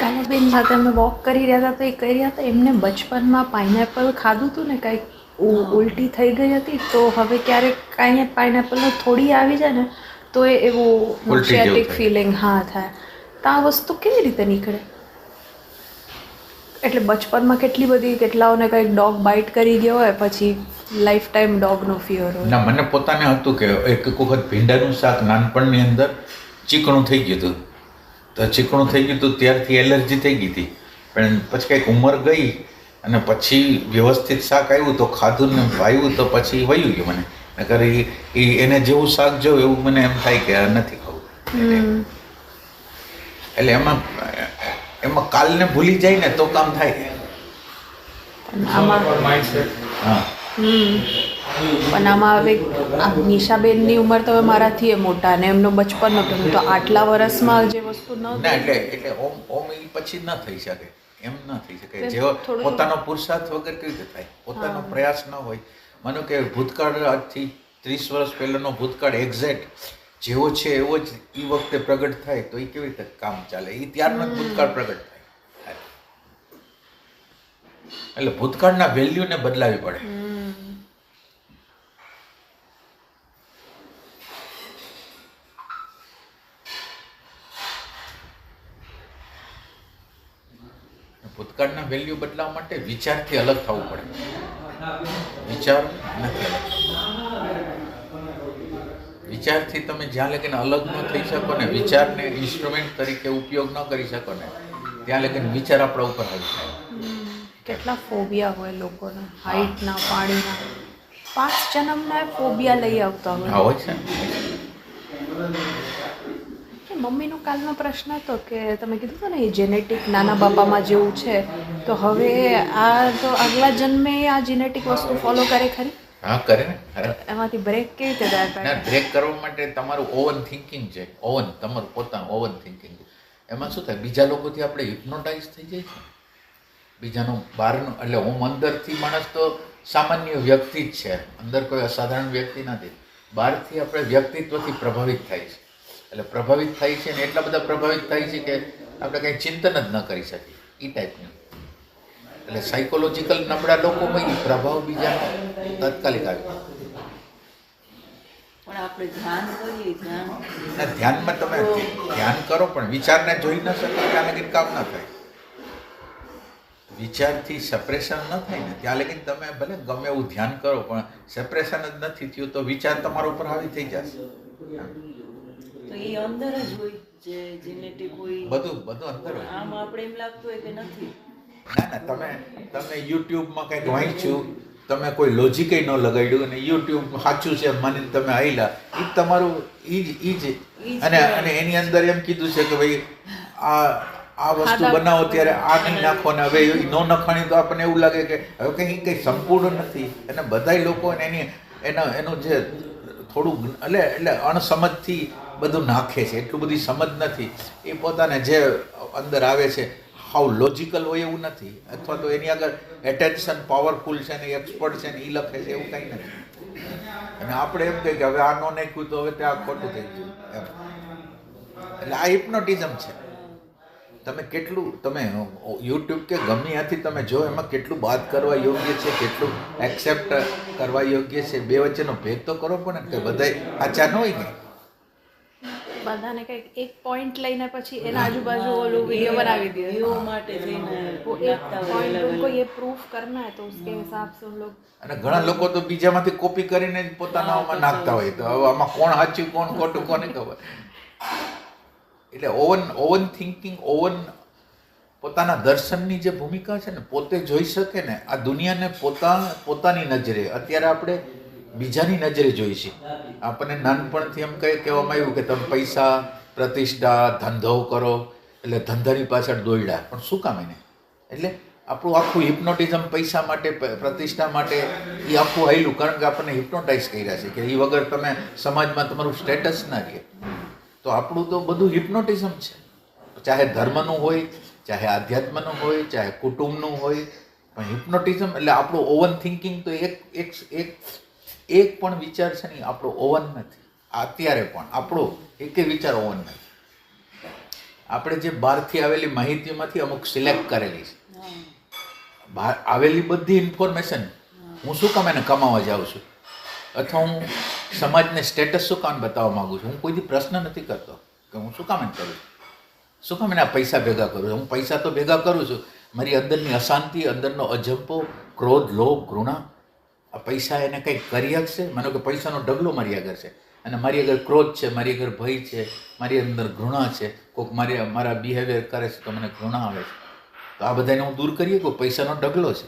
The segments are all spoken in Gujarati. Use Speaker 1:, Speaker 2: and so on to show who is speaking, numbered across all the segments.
Speaker 1: કાલે બેન સાથે અમે વોક કરી રહ્યા હતા તો એ કહી રહ્યા હતા એમને બચપનમાં પાઇનેપલ ખાધું હતું ને કંઈક ઉલટી થઈ ગઈ હતી તો હવે ક્યારેક કાંઈ પાઇનેપલનો થોડી આવી જાય ને તો એ એવું નોશિયાટિક ફિલિંગ થાય તો આ વસ્તુ કેવી રીતે નીકળે? એટલે બચપનમાં કેટલાઓને કંઈક ડોગ બાઇટ કરી ગયો હોય પછી લાઈફ ટાઈમ ડોગનો ફિયર હોય.
Speaker 2: ના, મને પોતાને હતું કે એક વખત ભીંડાનું શાક નાનપણની અંદર ચીકણું થઈ ગયું હતું, તો ચીકણું થઈ ગયું હતું ત્યારથી એલર્જી થઈ ગઈ હતી. પણ પછી કંઈક ઉંમર ગઈ અને પછી વ્યવસ્થિત શાક આવ્યું તો ખાધું ને ભાવ્યું તો પછી વયું ગયું મને. નકર એને જેવું શાક જોયું એવું મને એમ થાય કે નથી ખાવું. એટલે એમાં કાલને ભૂલી જાય ને તો કામ થાય.
Speaker 1: હા પણ આમાં હવે નિશાબેનની ઉંમર તો હવે મારાથી મોટા ને એમનો બચપનનો તો આટલા વર્ષમાં જે વસ્તુ ન
Speaker 2: એટલે ઓમ એ પછી ન થઈ શકે, એમ ન થઈ શકે. જેવો પોતાનો પુરુષાર્થ વગર કેવી રીતે થાય, પોતાનો પ્રયાસ ન હોય. માનો કે ભૂતકાળ આજથી 30 વર્ષ પહેલાંનો ભૂતકાળ એક્ઝેક્ટ જેવો છે એવો જ એ વખતે પ્રગટ થાય તો એ કેવી રીતે કામ ચાલે? એ ત્યારનો જ ભૂતકાળ પ્રગટ થાય. એટલે ભૂતકાળના વેલ્યુને બદલાવી પડે. ભૂતકાળના વેલ્યુ બદલાવવા માટે વિચારથી અલગ થવું પડે. વિચાર નથી અલગ. વિચારથી તમે જ્યાં લગીને અલગ ન થઈ શકો ને, વિચારને ઇન્સ્ટ્રુમેન્ટ તરીકે ઉપયોગ ન કરી શકો ને, ત્યાં લગીને વિચાર આપણા ઉપર હાવી થાય.
Speaker 1: કેટલા ફોબિયા હોય લોકોના, હાઈટના, પાણીના, 5 જન્મના ફોબિયા લઈ આવતા
Speaker 2: હોય છે.
Speaker 1: મમ્મીનો કાલનો પ્રશ્ન હતો કે તમે કીધું હતું ને એ જેનેટિક નાના બાપામાં જેવું છે તો હવે આ તો આગલા જન્મે આ જેનેટિક વસ્તુ ફોલો કરે ખરી?
Speaker 2: હા, કરે ને.
Speaker 1: એમાંથી બ્રેક કેવી રીતે થાય?
Speaker 2: બ્રેક કરવા માટે તમારું ઓવન થિંકિંગ છે. તમારું પોતાનું ઓવન થિંકિંગ. એમાં શું થાય, બીજા લોકોથી આપણે હિપ્નોટાઇઝ થઈ જાય છે. બીજાનું બહારનું એટલે હું અંદરથી માણસ તો સામાન્ય વ્યક્તિ જ છે, અંદર કોઈ અસાધારણ વ્યક્તિ નથી. બહારથી આપણે વ્યક્તિત્વથી પ્રભાવિત થાય છે. એટલે પ્રભાવિત થાય છે ને એટલા બધા પ્રભાવિત થાય છે કે આપણે કંઈ ચિંતન જ ન કરી શકીએ એ ટાઈપનું. એટલે સાયકોલોજીકલ નબળા લોકોમાં એ પ્રભાવ બીજાનો તાત્કાલિક આવી.
Speaker 3: પણ આપણે ધ્યાન કરીએ,
Speaker 2: ધ્યાનમાં તમે ધ્યાન કરો પણ વિચારને જોઈ ન શકો ત્યાં લગીન કામ ન થાય. વિચારથી સેપરેશન ન થાય ને ત્યાં લગીન તમે ભલે ગમે એવું ધ્યાન કરો પણ સેપરેશન જ નથી થયું તો વિચાર તમારા ઉપર હાવી થઈ જશે.
Speaker 3: તો એ અંદર જ હોય, જે જેનેટિક હોય
Speaker 2: બધું અંદર હોય.
Speaker 3: આમ આપણે એમ લાગતું હોય કે નથી.
Speaker 2: ના, તમે યુટ્યુબમાં કંઈક વાંચ્યું, તમે કોઈ લોજિક ન લગાડ્યું અને યુટ્યુબ સાચું છે માનીને તમે આવેલા, એ તમારું ઈ જ અને એની અંદર એમ કીધું છે કે ભાઈ આ વસ્તુ બનાવો ત્યારે આ નહીં નાખો ને હવે ન નખાણી તો આપણને એવું લાગે કે હવે કંઈ સંપૂર્ણ નથી. અને બધાય લોકો એનું જે થોડું એટલે અણસમજથી બધું નાખે છે, એટલું બધી સમજ નથી. એ પોતાને જે અંદર આવે છે હાવ લોજિકલ હોય એવું નથી, અથવા તો એની આગળ એટેન્શન પાવરફુલ છે ને એક્સપર્ટ છે ને એ લખે છે એવું કંઈ નથી. અને આપણે એમ કહીએ કે હવે આ ન નાખ્યું તો હવે ત્યાં ખોટું થઈ ગયું એમ. એટલે આ હિપ્નોટિઝમ છે. તમે યુટ્યુબ કે ગમે ત્યાંથી તમે જો એમાં કેટલું બાદ કરવા યોગ્ય છે, કેટલું એક્સેપ્ટ કરવા યોગ્ય છે, બે વચ્ચેનો ભેદ તો કરવો પડે ને કે બધાય આચા ન હોય ને.
Speaker 1: બધાને કંઈક એક પોઈન્ટ લઈને પછી એના આજુબાજુ ઓલું વિડીયો બનાવી દે
Speaker 3: વ્યૂ માટે થઈને
Speaker 1: કોઈ એ પ્રૂફ કરના હે તો उसके हिसाब से हम लोग.
Speaker 2: અને ઘણા લોકો તો બીજામાંથી કોપી કરીને જ પોતાનામાં નાખતા હોય, તો હવે આમાં કોણ સાચું કોણ ખોટું કોને ખબર. એટલે ઓવન થિંકિંગ, પોતાના દર્શનની જે ભૂમિકા છે ને, પોતે જોઈ શકે ને આ દુનિયાને પોતાની નજરે. અત્યારે આપણે બીજાની નજરે જોઈ છે. આપણને નાનપણથી એમ કહેવામાં આવ્યું કે તમે પૈસા, પ્રતિષ્ઠા, ધંધો કરો એટલે ધંધાની પાછળ દોડ્યા. પણ શું કામ એને? એટલે આપણું આખું હિપ્નોટિઝમ પૈસા માટે, પ્રતિષ્ઠા માટે એ આખું હાયલું, કારણ કે આપણને હિપ્નોટાઇઝ કર્યા છે કે એ વગર તમે સમાજમાં તમારું સ્ટેટસ ના રહે. તો આપણું તો બધું હિપ્નોટિઝમ છે, ચાહે ધર્મનું હોય, ચાહે આધ્યાત્મનું હોય, ચાહે કુટુંબનું હોય. પણ હિપ્નોટિઝમ એટલે આપણું ઓવન થિંકિંગ તો એક પણ વિચાર છે ને આપણો ઓવન નથી. અત્યારે પણ આપણો એકે વિચાર ઓવન નથી. આપણે જે બહારથી આવેલી માહિતીમાંથી અમુક સિલેક્ટ કરેલી છે.
Speaker 3: હા
Speaker 2: બહાર આવેલી બધી ઇન્ફોર્મેશન હું શું કામ એને કમાવા જાઉં છું, અથવા હું સમાજને સ્ટેટસ શું કામ બતાવવા માગું છું. હું કોઈથી પ્રશ્ન નથી કરતો કે હું શું કામ એને કરું છું, શું કામ એના પૈસા ભેગા કરું છું. હું પૈસા તો ભેગા કરું છું, મારી અંદરની અશાંતિ, અંદરનો અજંપો, ક્રોધ, લોભ, ઘૃણા, આ પૈસા એને કંઈક કરી શકશે. માનો કે પૈસાનો ઢગલો મારી આગળ છે અને મારી આગળ ક્રોધ છે, મારી આગળ ભય છે, મારી અંદર ઘૃણા છે, કોઈક મારા બિહેવિયર કરે છે તો મને ઘૃણા આવે છે. તો આ બધાને હું દૂર કરીએ કોઈ પૈસાનો ઢગલો છે.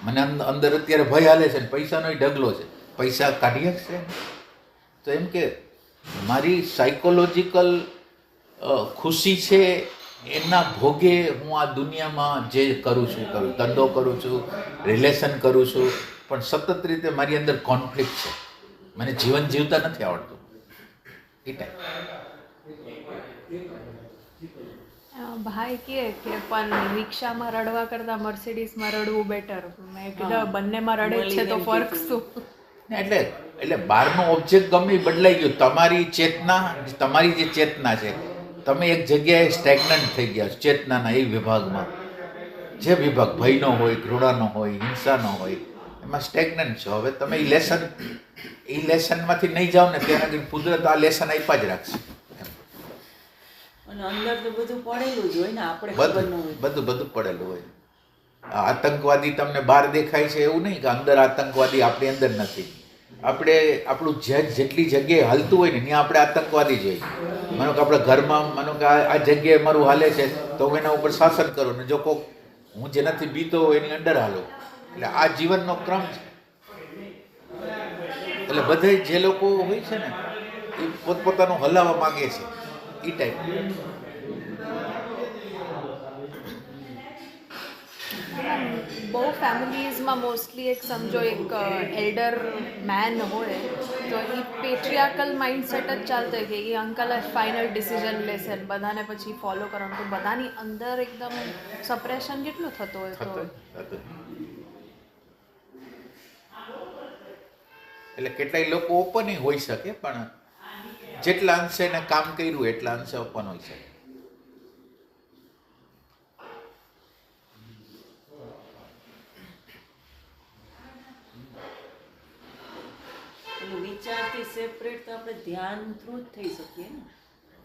Speaker 2: મને અંદર અત્યારે ભય હાલે છે ને પૈસાનો ઢગલો છે, પૈસા કાઢી શકશે. તો એમ કે મારી સાયકોલોજીકલ ખુશી છે એના ભોગે હું આ દુનિયામાં જે કરું છું ધંધો કરું છું, રિલેશન કરું છું, પણ સતત રીતે મારી અંદર કોન્ફ્લિક્ટ છે. મને જીવન જીવતા નથી આવડતું એ ટાઈમ.
Speaker 1: ભાઈ કહે કે પણ રિક્ષામાં રડવા કરતાં મર્સિડીઝમાં રડવું બેટર. મેં કીધું બંનેમાં રડે જ છે તો ફરક શું?
Speaker 2: એટલે બહારનો ઓબ્જેક્ટ ગમે એ બદલાઈ ગયું. તમારી જે ચેતના છે, તમે એક જગ્યાએ સ્ટેગ્નન્ટ થઈ ગયા છો ચેતનાના એ વિભાગમાં. જે વિભાગ ભયનો હોય, ઘૃણાનો હોય, હિંસાનો હોય, એમાં સ્ટેગ્નન્ટ છો. હવે તમે એ લેસનમાંથી નહીં જાઓ ને ત્યાં કુદરત આ લેસન આપ્યા જ રાખશે.
Speaker 3: અને અંદર તો બધું પડેલું જ હોય ને, આપણે ખબર ન હોય.
Speaker 2: બધું પડેલું હોય. આતંકવાદી તમને બહાર દેખાય છે એવું નહીં કે અંદર આતંકવાદી આપણી અંદર નથી. આપણે આપણું જેટલી જગ્યાએ હાલતું હોય ને ત્યાં આપણે આતંકવાદી જોઈએ. માનો કે આપણા ઘરમાં માનો કે આ જગ્યાએ મારું હાલે છે તો હું એના ઉપર શાસન કરું ને જો કોક હું જેનાથી બીતો હોય એની અંદર હાલો. એટલે આ જીવનનો ક્રમ છે. એટલે બધે જે લોકો હોય છે ને એ પોતપોતાનું હલાવવા માગે છે એ ટાઈપ.
Speaker 1: બહુ ફેમિલીઝમાં મોસ્ટલી એક સમજો એક એલ્ડર મેન હોય તો એ પેટ્રિયાકલ માઇન્ડસેટ જ ચાલતો હોય કે એ અંકલ જ ફાઇનલ ડિસિઝન લેશે ને બધાને પછી ફોલો કરવાનું. તો બધાની અંદર એકદમ સપ્રેશન કેટલું થતું હોય તો
Speaker 2: એટલે કેટલાય લોકો ઓપન હોઈ શકે પણ જેટલા અંશે એને કામ કર્યું એટલા અંશે ઓપન હોઈ શકે.
Speaker 3: વિચારથી સેપરેટ તો આપણે ધ્યાન થ્રુ જ થઈ શકીએ ને.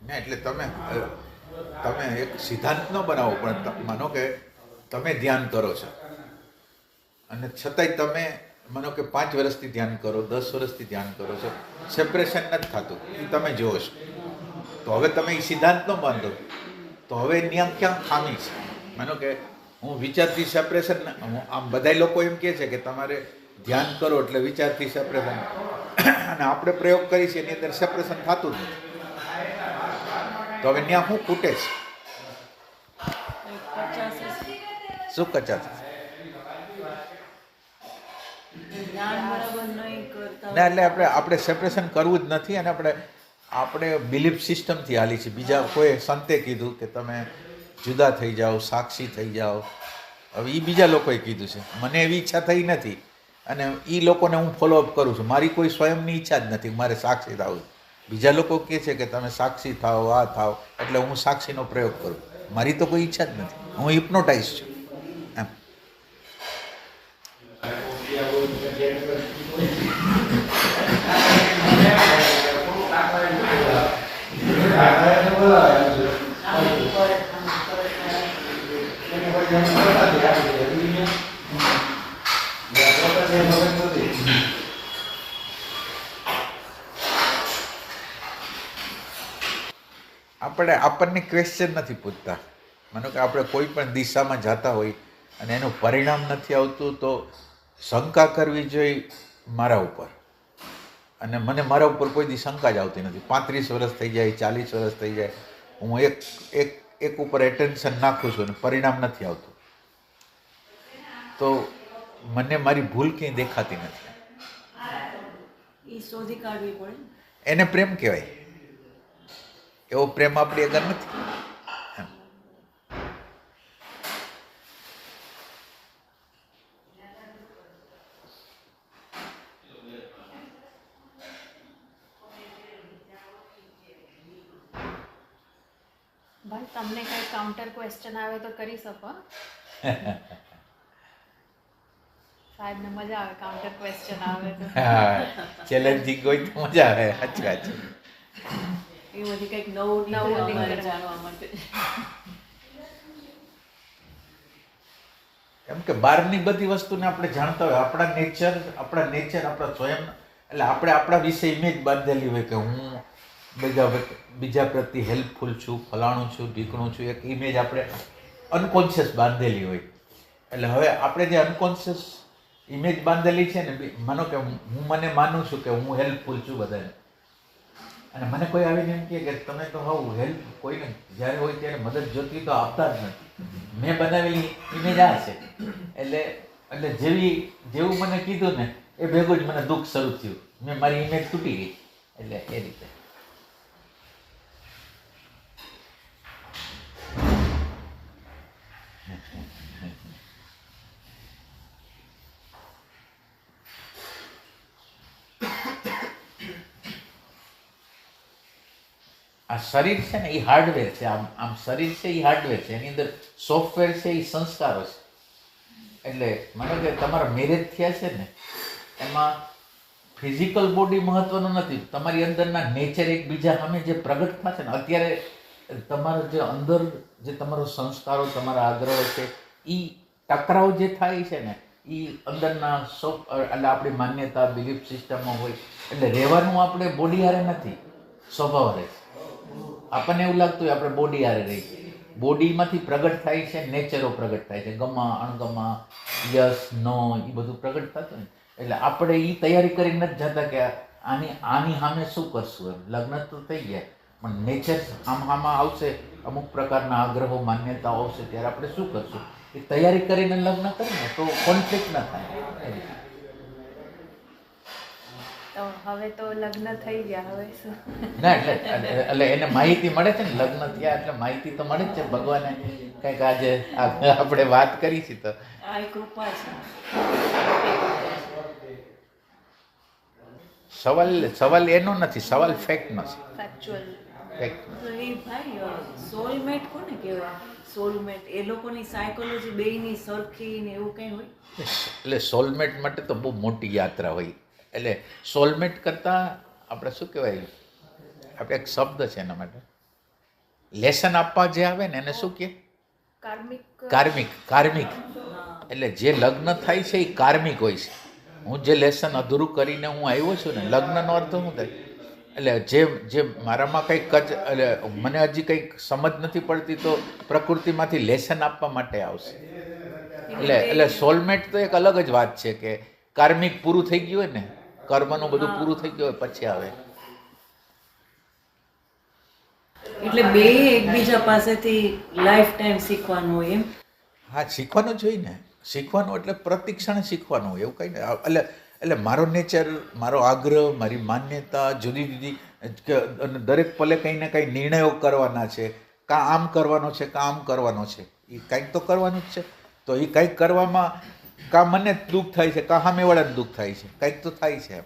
Speaker 2: ના એટલે તમે એક સિદ્ધાંત ન બનાવો પણ માનો કે તમે ધ્યાન કરો છો અને છતાંય તમે માનો કે 5 વર્ષથી ધ્યાન કરો, 10 વર્ષથી ધ્યાન કરો છો, સેપરેશન નથી થતું એ તમે જુઓ છો. તો હવે તમે એ સિદ્ધાંત ન બાંધો તો હવે ત્યાં ક્યાં ખામી છે. માનો કે હું વિચારથી સેપરેશન, આમ બધા લોકો એમ કહે છે કે તમારે ધ્યાન કરો એટલે વિચારથી સેપરેશન, અને આપણે પ્રયોગ કરી છે એની અંદર સેપરેશન થતું જ નથી. તો હવે ત્યાં શું ખૂટે છે, શું કચાશ? ના એટલે આપણે સેપરેશન કરવું જ નથી. અને આપણે બિલીફ સિસ્ટમથી હાલી છે. બીજા કોઈ સંતે કીધું કે તમે જુદા થઈ જાઓ, સાક્ષી થઈ જાઓ. હવે એ બીજા લોકોએ કીધું છે, મને એવી ઈચ્છા થઈ નથી અને એ લોકોને હું ફોલોઅપ કરું છું. મારી કોઈ સ્વયંની ઈચ્છા જ નથી મારે સાક્ષી થવું. બીજા લોકો કહે છે કે તમે સાક્ષી થાઓ, આ થાઓ, એટલે હું સાક્ષીનો પ્રયોગ કરું. મારી તો કોઈ ઈચ્છા જ નથી. હું હિપ્નોટાઇઝ છું એમ. આપણને ક્વેશ્ચન નથી પૂછતા. માનો કે આપણે કોઈ પણ દિશામાં જતા હોય અને એનું પરિણામ નથી આવતું તો શંકા કરવી જોઈએ મારા ઉપર. અને મને મારા ઉપર કોઈ દી શંકા જ આવતી નથી. 35 વર્ષ થઈ જાય, 40 વર્ષ થઈ જાય, હું એક ઉપર એટેન્શન નાખું છું અને પરિણામ નથી આવતું તો મને મારી ભૂલ ક્યાંય દેખાતી નથી.
Speaker 3: એ શોધી કાઢવી પડે.
Speaker 2: એને પ્રેમ કહેવાય. એવો પ્રેમ આપણી આગળ નથી.
Speaker 1: ભાઈ તમને કઈ કાઉન્ટર ક્વેશ્ચન આવે તો કરી શકો હો. સાહેબને મજા આવે કાઉન્ટર ક્વેશ્ચન આવે તો.
Speaker 2: હા ચેલેન્જિંગ હોય તો મજા આવે. સાચી વાત છે.
Speaker 3: એમાંથી કંઈક નવું નવું અમારે જાણવા માટે.
Speaker 2: એમ કે બહારની બધી વસ્તુને આપણે જાણતા હોય આપણા નેચર આપણા સ્વયં એટલે આપણે આપણા વિશે ઇમેજ બાંધેલી હોય કે હું બીજા પ્રત્યે હેલ્પફુલ છું, ફલાણું છું, ઢીકણું છું, એક ઇમેજ આપણે અનકોન્શિયસ બાંધેલી હોય. એટલે હવે આપણે જે અનકોન્શિયસ ઇમેજ બાંધેલી છે ને, માનો કે હું મને માનું છું કે હું હેલ્પફુલ છું બધાને, અને મને કોઈ આવીને એમ કહે કે તમે તો હાવ હેલ્પ કોઈને જ્યારે હોય ત્યારે મદદ જોતી તો આપતા જ નથી, મેં બનાવેલી ઇમેજ આ છે. એટલે જેવું મને કીધું ને એ ભેગું જ મને દુઃખ શરૂ થયું, મેં મારી ઇમેજ તૂટી ગઈ. એટલે એ રીતે આ શરીર છે ને એ હાર્ડવેર છે. આમ શરીર છે એ હાર્ડવેર છે, એની અંદર સોફ્ટવેર છે એ સંસ્કારો છે. એટલે માનો કે તમારા મેરેજ થયા છે ને, એમાં ફિઝિકલ બોડી મહત્વનું નથી, તમારી અંદરના નેચર એકબીજા સામે જે પ્રગટ થશે ને, અત્યારે તમારો જે અંદર જે તમારો સંસ્કારો તમારા આગ્રહો છે એ ટકરાવ જે થાય છે ને એ અંદરના એટલે આપણી માન્યતા બિલીફ સિસ્ટમમાં હોય. એટલે રહેવાનું આપણે બોડી હારે નથી, સ્વભાવ રહે. આપણને એવું લાગતું હોય આપણે બોડી હારે રહી, બોડીમાંથી પ્રગટ થાય છે, નેચરો પ્રગટ થાય છે, ગમા અણગમા, યસ નો, એ બધું પ્રગટ થતું ને. એટલે આપણે એ તૈયારી કરી નથી જતા કે આની સામે શું કરશું. એમ લગ્ન તો થઈ ગયા પણ નેચર આમાં આવશે, અમુક પ્રકારના આગ્રહો માન્યતાઓ આવશે ત્યારે આપણે શું કરશું એ તૈયારી કરીને લગ્ન કરીને તો કોન્ફ્લિક્ટ ન થાય.
Speaker 1: તો હવે તો લગ્ન થઈ ગયા, હવે શું?
Speaker 2: ના એટલે એને માહિતી મળે છે ને, લગ્ન થયા એટલે માહિતી તો મળે જ છે. ભગવાને કંઈક આજે આપણે વાત કરી છે તો
Speaker 3: આ એક કૃપા છે.
Speaker 2: સવાલ એનો નથી, સવાલ ફેક્ટનો છે.
Speaker 1: ફેક્ચ્યુઅલ.
Speaker 2: ફેક્ટ.
Speaker 3: તો એ ભાઈ સોલમેટ કોને કહેવાય? સોલમેટ એ લોકોની સાયકોલોજી બેયની સરખી ને એવું કંઈ હોય?
Speaker 2: એટલે સોલમેટ માટે તો બહુ મોટી યાત્રા હોય. એટલે સોલમેટ કરતાં આપણે શું કહેવાય, આપણે એક શબ્દ છે એના માટે, લેસન આપવા જે આવે ને એને શું કહે? કાર્મિક. એટલે જે લગ્ન થાય છે એ કાર્મિક હોય છે. હું જે લેસન અધૂરું કરીને હું આવ્યો છું ને, લગ્નનો અર્થ શું થાય? એટલે જે મારામાં કંઈક એટલે મને હજી કંઈક સમજ નથી પડતી તો પ્રકૃતિમાંથી લેસન આપવા માટે આવશે. એટલે સોલમેટ તો એક અલગ જ વાત છે કે કાર્મિક પૂરું થઈ ગયું હોય ને, કર્મનું બધું પૂરું થઈ ગયું હોય પછી આવે.
Speaker 3: એટલે બે એકબીજા પાસેથી લાઈફ ટાઈમ શીખવાનું હોય એમ?
Speaker 2: હા, શીખવાનું જ હોય ને. શીખવાનું એટલે પ્રતિક્ષણ શીખવાનું હોય, એવું કંઈ ને. એટલે મારો નેચર, મારો આગ્રહ, મારી માન્યતા જુદી જુદી, દરેક પલે કંઈ ને કંઈ નિર્ણયો કરવાના છે. કાં આમ કરવાનો છે, કાં આમ કરવાનો છે, એ કંઈક તો કરવાનું જ છે. તો એ કંઈક કરવામાં કાં મને દુઃખ થાય છે, કાં સામેવાળાને દુઃખ થાય છે, કંઈક તો થાય છે.